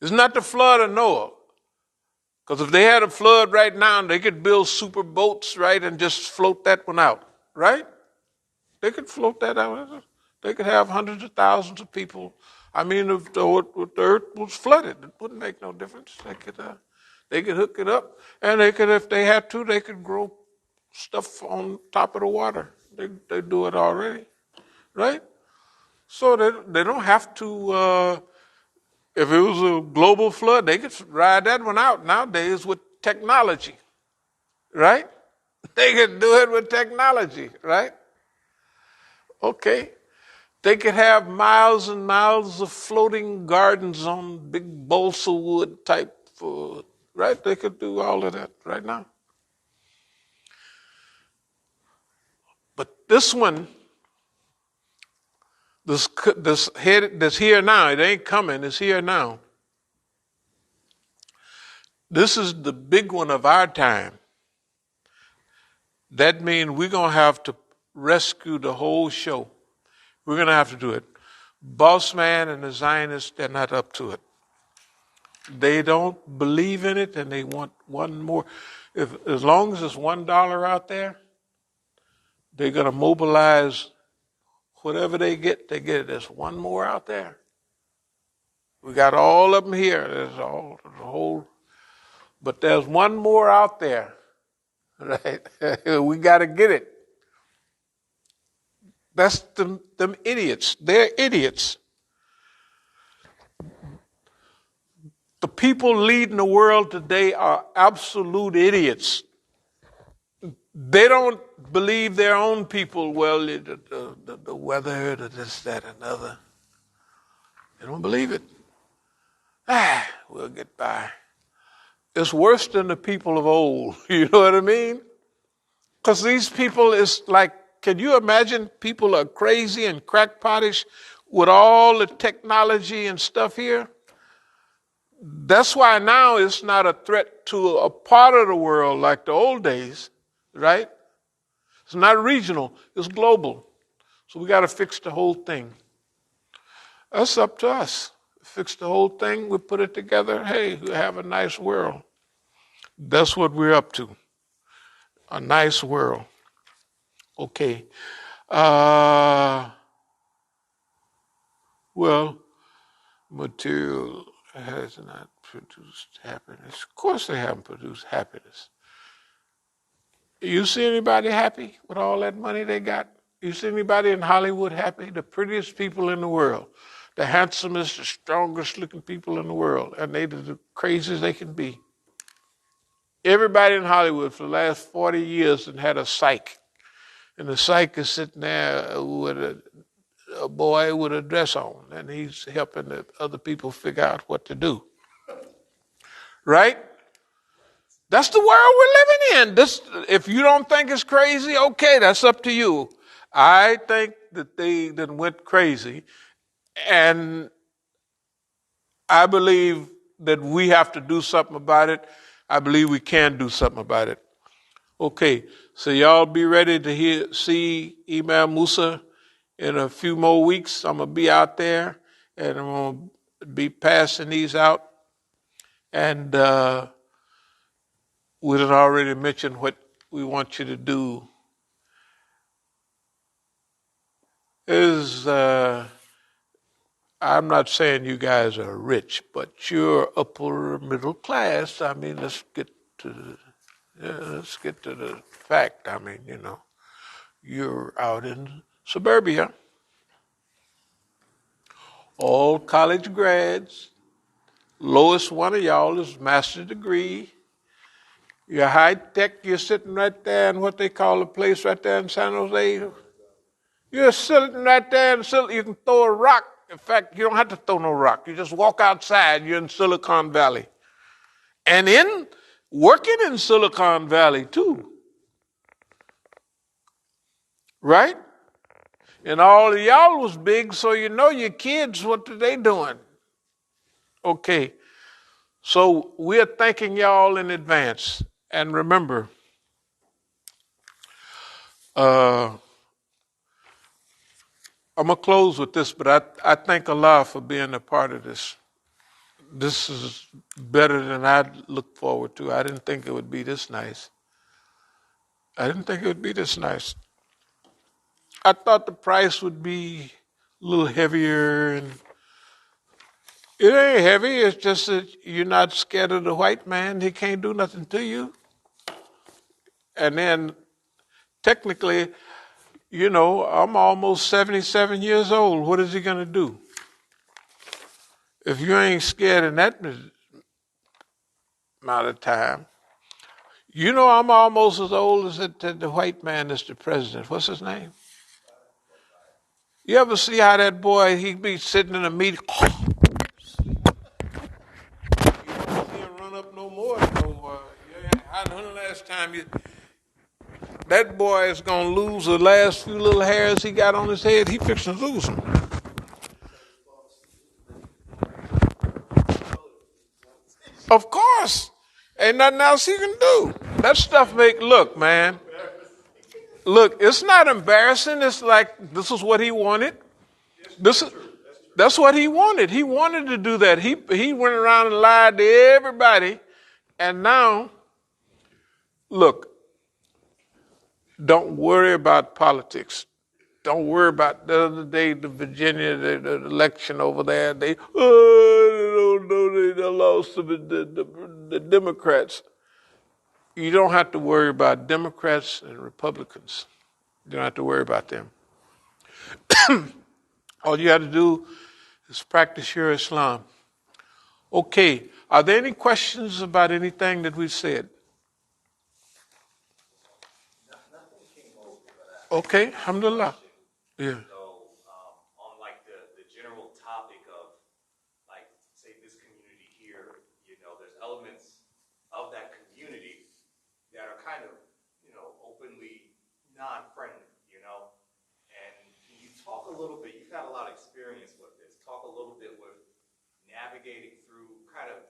It's not the flood of Noah. Because if they had a flood right now, they could build super boats, right, and just float that one out, right? They could float that out. They could have hundreds of thousands of people. I mean, if the earth was flooded, it wouldn't make no difference. They could hook it up, and they could, if they had to, they could grow stuff on top of the water. They do it already, right? So they don't have to. If it was a global flood, they could ride that one out nowadays with technology, right? They could do it with technology, right? Okay. They could have miles and miles of floating gardens on big balsa wood type, right? They could do all of that right now. But this one, this here now, it ain't coming, it's here now. This is the big one of our time. That means we're going to have to rescue the whole show. We're going to have to do it. Boss man and the Zionists, they're not up to it. They don't believe in it, and they want one more. As long as there's $1 out there, they're going to mobilize whatever they get it. There's one more out there. We got all of them here. There's the whole, but there's one more out there, right? We got to get it. That's them idiots. They're idiots. The people leading the world today are absolute idiots. They don't believe their own people. Well, the weather, this, that, and other. They don't believe it. We'll get by. It's worse than the people of old. You know what I mean? Because these people is like, can you imagine people are crazy and crackpotish with all the technology and stuff here? That's why now it's not a threat to a part of the world like the old days, right? It's not regional, it's global. So we got to fix the whole thing. That's up to us. Fix the whole thing, we put it together. Hey, we have a nice world. That's what we're up to. A nice world. Okay. Well, material has not produced happiness. Of course they haven't produced happiness. You see anybody happy with all that money they got? You see anybody in Hollywood happy? The prettiest people in the world, the handsomest, the strongest looking people in the world, and they the craziest they can be. Everybody in Hollywood for the last 40 years has had a psych. And the psych is sitting there with a boy with a dress on, and he's helping the other people figure out what to do. Right? That's the world we're living in. This, if you don't think it's crazy, okay, that's up to you. I think that they then went crazy, and I believe that we have to do something about it. I believe we can do something about it. Okay, so y'all be ready to see Imam Musa in a few more weeks. I'm gonna be out there, and I'm gonna be passing these out. And we had already mentioned what we want you to do. Is I'm not saying you guys are rich, but you're upper middle class. I mean, let's get to the fact. I mean, you're out in suburbia, all college grads. Lowest one of y'all is master's degree. You're high tech. You're sitting right there in what they call a place right there in San Jose. You're sitting right there and you can throw a rock. In fact, you don't have to throw no rock. You just walk outside. You're in Silicon Valley. And working in Silicon Valley too. Right? And all of y'all was big, so you know your kids, what are they doing? Okay. So we're thanking y'all in advance. And remember, I'm going to close with this, but I thank Allah for being a part of this. This is better than I'd looked forward to. I didn't think it would be this nice. I didn't think it would be this nice. I thought the price would be a little heavier, and it ain't heavy. It's just that you're not scared of the white man. He can't do nothing to you. And then technically, I'm almost 77 years old. What is he going to do? If you ain't scared in that amount of time, I'm almost as old as the white man is the president. What's his name? You ever see how that boy, he be sitting in a meeting? You don't see him run up no more. When the last time that boy is going to lose the last few little hairs he got on his head, he fixing to lose them. Of course. Ain't nothing else he can do. That stuff look, man. Look, it's not embarrassing. It's like, this is what he wanted. That's what he wanted. He wanted to do that. He went around and lied to everybody. And now, look, don't worry about politics. Don't worry about the other day, the Virginia, the election over there. They don't know they lost to the Democrats. You don't have to worry about Democrats and Republicans. You don't have to worry about them. All you have to do is practice your Islam. Okay, are there any questions about anything that we've said? Nothing came over, Okay, alhamdulillah. Yeah. So, on like the general topic of, like, say this community here, there's elements of that community that are kind of, openly non-friendly, and can you talk a little bit, you've had a lot of experience with this, talk a little bit with navigating through kind of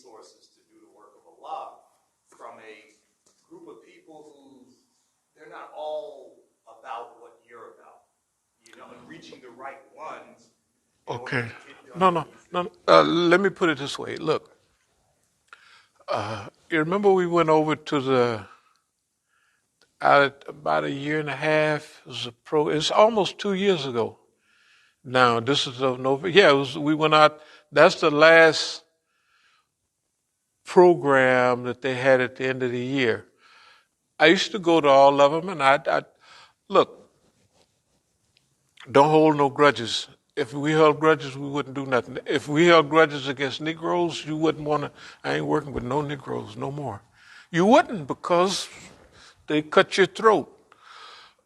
resources to do the work of Allah from a group of people who they're not all about what you're about, and reaching the right ones in order Okay. to get done No, what no, needs to no. be Let me put it this way. Look, you remember we went over to about a year and a half. It's almost 2 years ago. Now this is of November. Yeah, we went out. That's the last program that they had at the end of the year. I used to go to all of them, and I look. Don't hold no grudges. If we held grudges, we wouldn't do nothing. If we held grudges against Negroes, you wouldn't want to. I ain't working with no Negroes no more. You wouldn't because they cut your throat.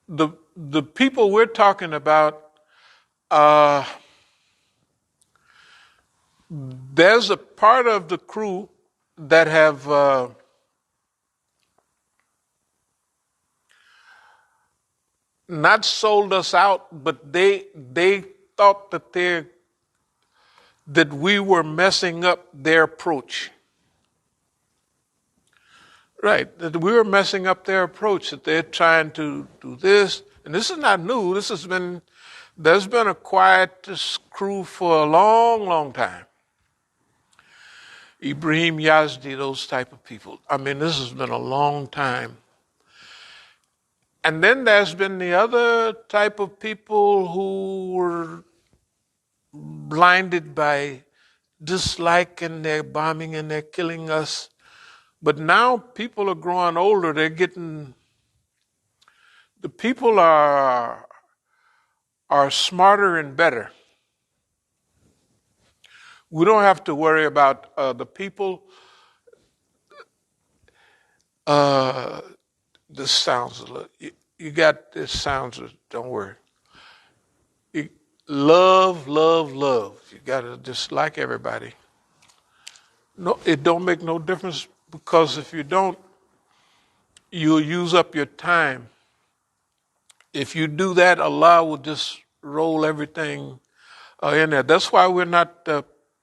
The people we're talking about, uh, there's a part of the crew that have not sold us out, but they thought that we were messing up their approach. Right, that we were messing up their approach, that they're trying to do this. And this is not new. There's been a quiet crew for a long, long time. Ibrahim Yazdi, those type of people. I mean, this has been a long time. And then there's been the other type of people who were blinded by dislike and they're bombing and they're killing us. But now people are growing older. The people are smarter and better. We don't have to worry about the people. This sounds a little. You got this sounds. Don't worry. You, love, love, love. You got to just like everybody. No, it don't make no difference because if you don't, you'll use up your time. If you do that, Allah will just roll everything in there. That's why we're not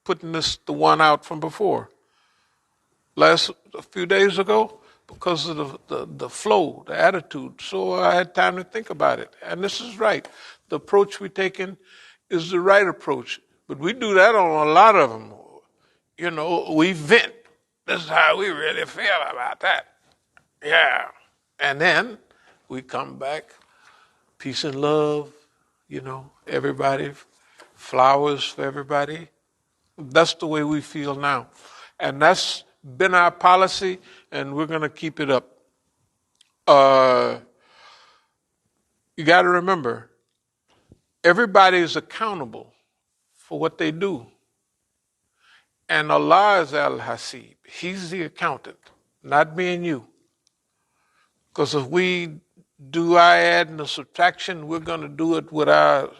putting the one out from before. A few days ago, because of the flow, the attitude. So I had time to think about it. And this is right. The approach we're taking is the right approach. But we do that on a lot of them. We vent. This is how we really feel about that. Yeah. And then we come back, peace and love, everybody, flowers for everybody. That's the way we feel now. And that's been our policy, and we're going to keep it up. You got to remember, everybody is accountable for what they do. And Allah is Al-Hasib. He's the accountant, not me and you. Because if we do our add and the subtraction, we're going to do it with our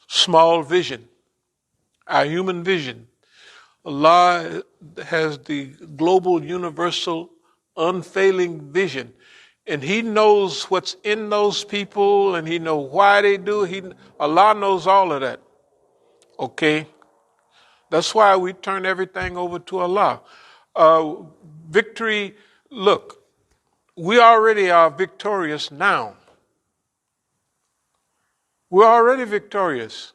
small vision, our human vision. Allah has the global, universal, unfailing vision. And He knows what's in those people and He knows why they do. Allah knows all of that. Okay? That's why we turn everything over to Allah. Victory, look, we already are victorious now. We're already victorious.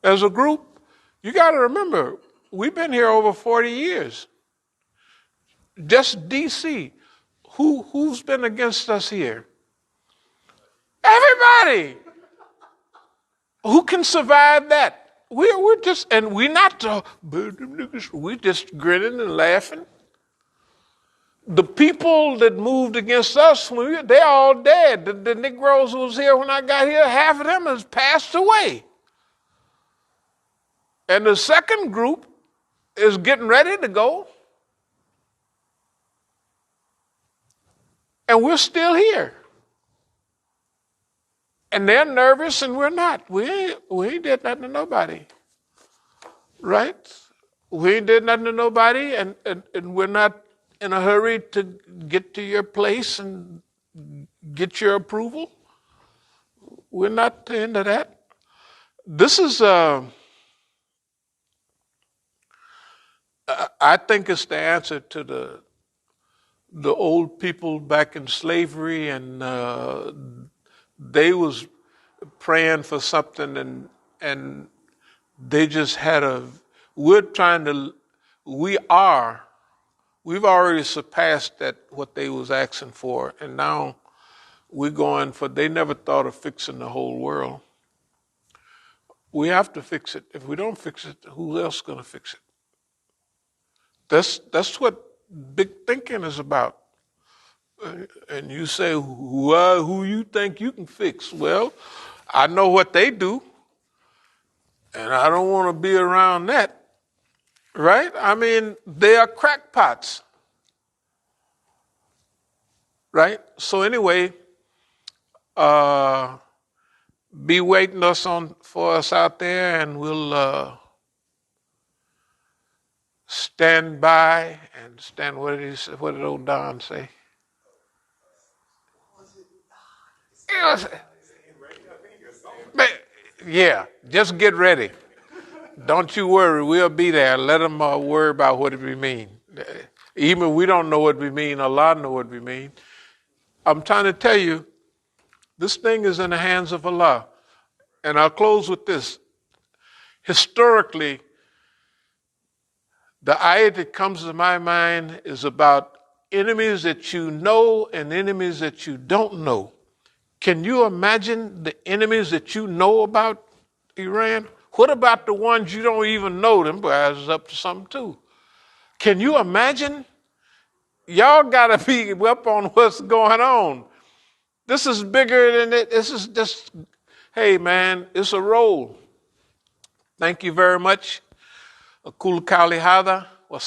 As a group, you got to remember, we've been here over 40 years. Just DC. Who's been against us here? Everybody. Who can survive that? We're just, and we're not, we're just grinning and laughing. The people that moved against us, they're all dead. The Negroes who was here when I got here, half of them has passed away. And the second group is getting ready to go. And we're still here. And they're nervous and we're not. We ain't did nothing to nobody. Right? We ain't did nothing to nobody and we're not in a hurry to get to your place and get your approval. We're not into that. This is I think it's the answer to the old people back in slavery, and they was praying for something, and they just had we're trying to, we've already surpassed that, what they was asking for, and now we're going for, they never thought of fixing the whole world. We have to fix it. If we don't fix it, who else is going to fix it? That's what big thinking is about. And you say, well, who you think you can fix? Well, I know what they do, and I don't want to be around that, right? I mean, they are crackpots, right? So anyway, be waiting for us out there, and we'll stand by and stand. What did old Don say? Yeah, just get ready. Don't you worry, we'll be there. Let them worry about what it mean. Even we don't know what we mean, Allah know what we mean. I'm trying to tell you, this thing is in the hands of Allah. And I'll close with this. Historically, the ayat that comes to my mind is about enemies that you know and enemies that you don't know. Can you imagine the enemies that you know about Iran? What about the ones you don't even know? Them guys is up to something too. Can you imagine? Y'all gotta be up on what's going on. This is bigger than it. This is just, hey man, it's a role. Thank you very much. Akul Kali Hada, wa